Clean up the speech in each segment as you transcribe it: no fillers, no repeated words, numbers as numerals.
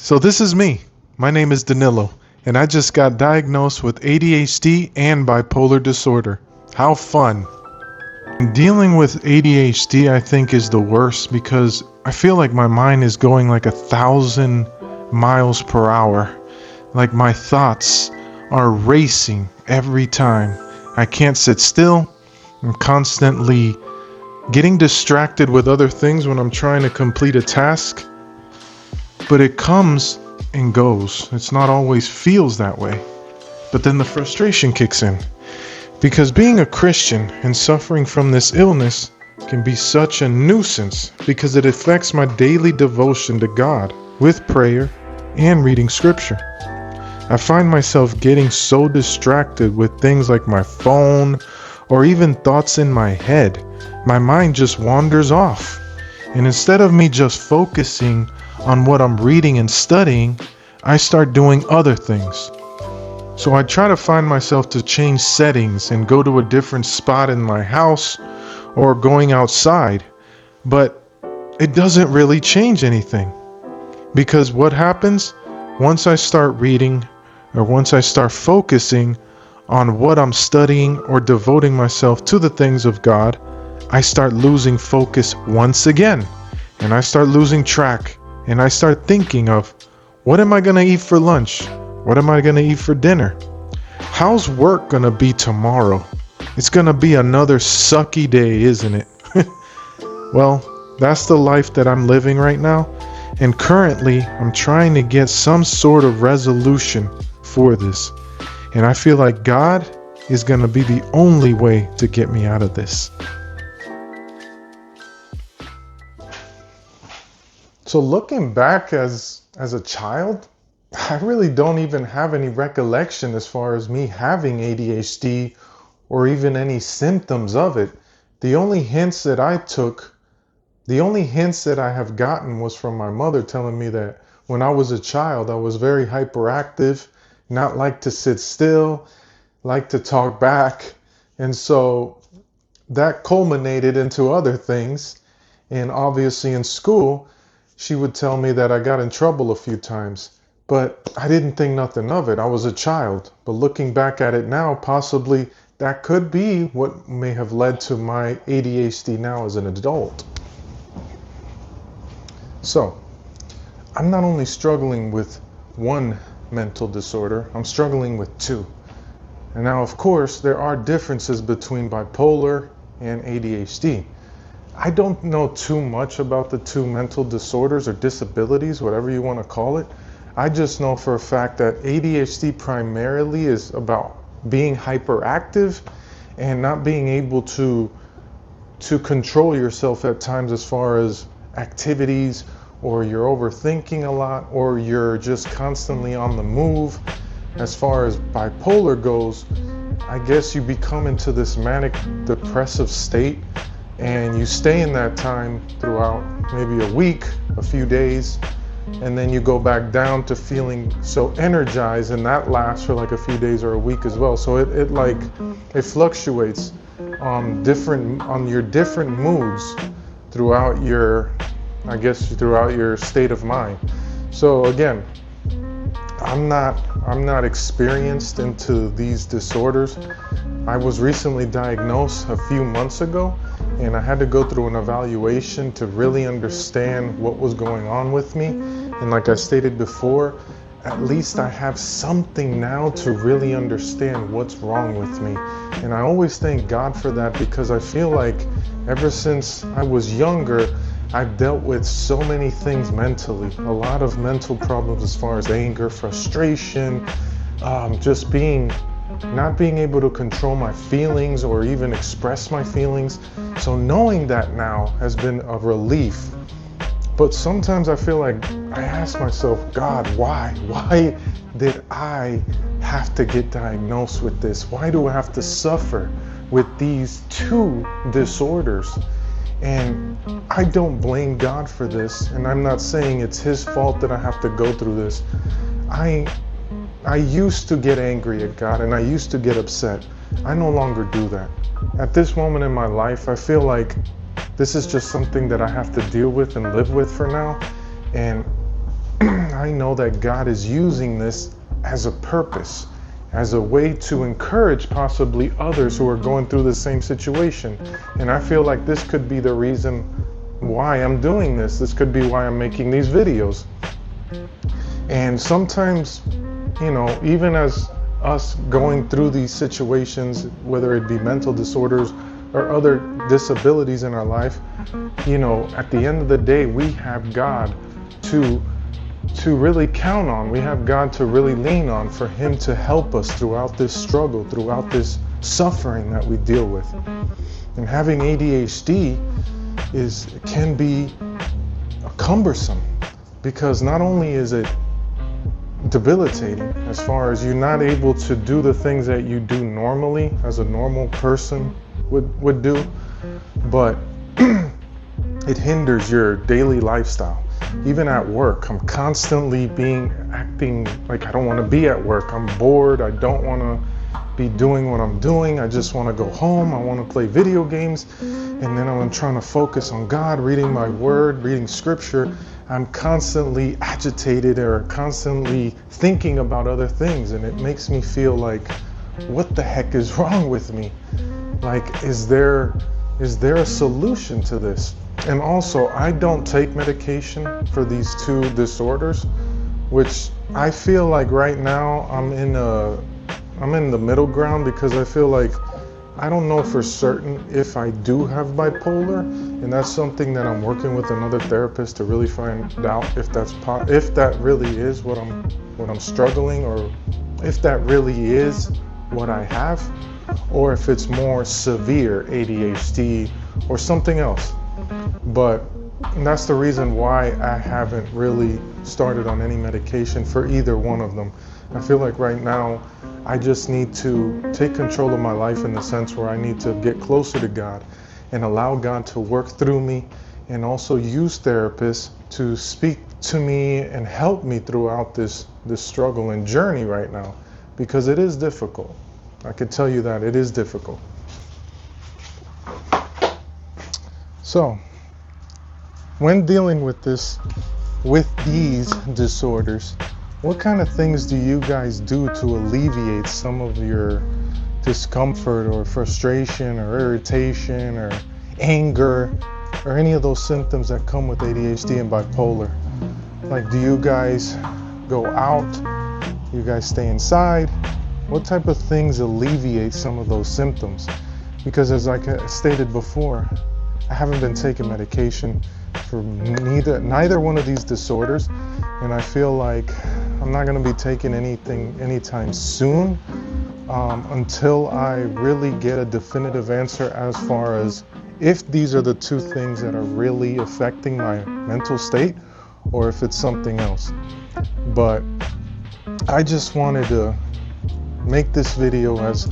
So this is me. My name is Danilo, and I just got diagnosed with ADHD and bipolar disorder. How fun. Dealing with ADHD, I think, is the worst because I feel like my mind is going like 1,000 miles per hour. Like my thoughts are racing every time. I can't sit still. I'm constantly getting distracted with other things when I'm trying to complete a task. But it comes and goes. It's not always feels that way. But then the frustration kicks in. Because being a Christian and suffering from this illness can be such a nuisance because it affects my daily devotion to God with prayer and reading scripture. I find myself getting so distracted with things like my phone or even thoughts in my head. My mind just wanders off. And instead of me just focusing on what I'm reading and studying, I start doing other things. So I try to find myself to change settings and go to a different spot in my house or going outside, but it doesn't really change anything. Because what happens once I start reading or once I start focusing on what I'm studying or devoting myself to the things of God, I start losing focus once again, and I start losing track. And I start thinking of, what am I going to eat for lunch? What am I going to eat for dinner? How's work going to be tomorrow? It's going to be another sucky day, isn't it? Well, that's the life that I'm living right now. And currently, I'm trying to get some sort of resolution for this. And I feel like God is going to be the only way to get me out of this. So looking back as a child, I really don't even have any recollection as far as me having ADHD or even any symptoms of it. The only hints that I have gotten was from my mother telling me that when I was a child, I was very hyperactive, not like to sit still, like to talk back. And so that culminated into other things. And obviously in school, she would tell me that I got in trouble a few times, but I didn't think nothing of it. I was a child. But looking back at it now, possibly that could be what may have led to my ADHD now as an adult. So, I'm not only struggling with one mental disorder, I'm struggling with two. And now, of course, there are differences between bipolar and ADHD. I don't know too much about the two mental disorders or disabilities, whatever you want to call it. I just know for a fact that ADHD primarily is about being hyperactive and not being able to control yourself at times as far as activities, or you're overthinking a lot, or you're just constantly on the move. As far as bipolar goes, I guess you become into this manic depressive state, and you stay in that time throughout maybe a week, a few days, and then you go back down to feeling so energized, and that lasts for like a few days or a week as well. So it fluctuates on your different moods throughout your state of mind. So again, I'm not experienced into these disorders. I was recently diagnosed a few months ago, and I had to go through an evaluation to really understand what was going on with me. And like I stated before, at least I have something now to really understand what's wrong with me. And I always thank God for that, because I feel like ever since I was younger, I've dealt with so many things mentally, a lot of mental problems as far as anger, frustration, just not being able to control my feelings or even express my feelings. So knowing that now has been a relief. But sometimes I feel like I ask myself, God, why? Why did I have to get diagnosed with this? Why do I have to suffer with these two disorders? And I don't blame God for this, and I'm not saying it's his fault that I have to go through this. I used to get angry at God, and I used to get upset. I no longer do that. At this moment in my life, I feel like this is just something that I have to deal with and live with for now. And I know that God is using this as a purpose, as a way to encourage possibly others who are going through the same situation. And I feel like this could be the reason why I'm doing this. This could be why I'm making these videos. And sometimes, even as us going through these situations, whether it be mental disorders or other disabilities in our life, at the end of the day, we have God to really count on. We have God to really lean on, for Him to help us throughout this struggle, throughout this suffering that we deal with. And having ADHD can be cumbersome, because not only is it debilitating as far as you're not able to do the things that you do normally as a normal person would do, but it hinders your daily lifestyle. Even at work, I'm constantly acting like I don't want to be at work. I'm bored. I don't want to be doing what I'm doing. I just want to go home. I want to play video games. And then I'm trying to focus on God, reading my word, reading scripture. I'm constantly agitated or constantly thinking about other things. And it makes me feel like, what the heck is wrong with me? Like, is there a solution to this? And also, I don't take medication for these two disorders, which I feel like right now I'm in the middle ground, because I feel like I don't know for certain if I do have bipolar, and that's something that I'm working with another therapist to really find out if that really is what I'm struggling, or if that really is what I have, or if it's more severe ADHD or something else. But that's the reason why I haven't really started on any medication for either one of them. I feel like right now I just need to take control of my life, in the sense where I need to get closer to God and allow God to work through me, and also use therapists to speak to me and help me throughout this struggle and journey right now, because it is difficult. I can tell you that it is difficult. So, when dealing with these disorders, what kind of things do you guys do to alleviate some of your discomfort or frustration or irritation or anger or any of those symptoms that come with ADHD and bipolar? Like, do you guys go out? Do you guys stay inside? What type of things alleviate some of those symptoms? Because as I stated before, I haven't been taking medication for neither one of these disorders, and I feel like I'm not going to be taking anything anytime soon until I really get a definitive answer as far as if these are the two things that are really affecting my mental state, or if it's something else. But I just wanted to make this video as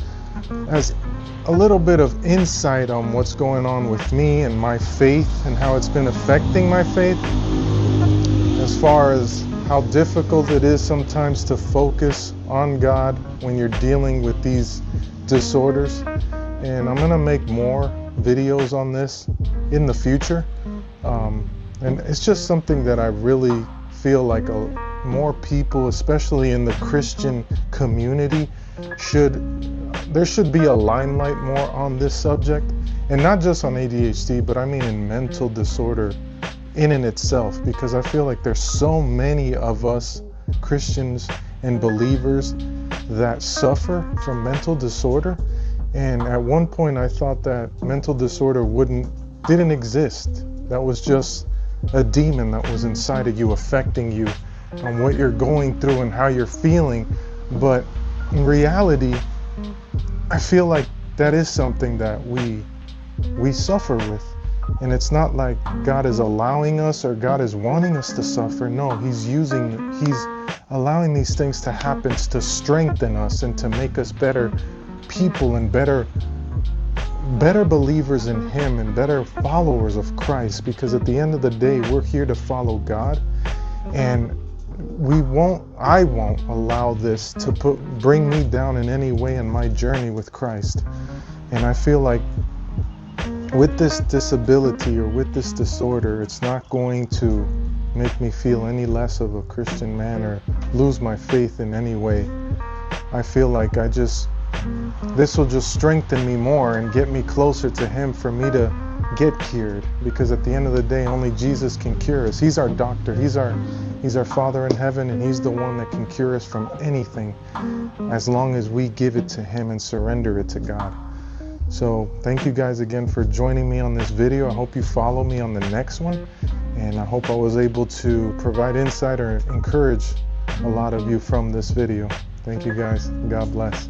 a little bit of insight on what's going on with me and my faith, and how it's been affecting my faith, as far as how difficult it is sometimes to focus on God when you're dealing with these disorders. And I'm gonna make more videos on this in the future, and it's just something that I really feel like more people, especially in the Christian community, there should be a limelight more on this subject, and not just on ADHD, but I mean in mental disorder in itself, because I feel like there's so many of us Christians and believers that suffer from mental disorder. And at one point I thought that mental disorder didn't exist. That was just a demon that was inside of you, affecting you on what you're going through and how you're feeling. But in reality, I feel like that is something that we suffer with. And it's not like God is allowing us or God is wanting us to suffer. No, He's allowing these things to happen to strengthen us and to make us better people and better believers in Him and better followers of Christ. Because at the end of the day, we're here to follow God, and I won't allow this to bring me down in any way in my journey with Christ. And I feel like with this disability or with this disorder, it's not going to make me feel any less of a Christian man or lose my faith in any way. I feel like this will just strengthen me more and get me closer to Him for me to get cured, because at the end of the day, only Jesus can cure us. He's our doctor. He's our Father in heaven, and He's the one that can cure us from anything as long as we give it to Him and surrender it to God. So thank you guys again for joining me on this video. I hope you follow me on the next one, and I hope I was able to provide insight or encourage a lot of you from this video. Thank you guys. God bless.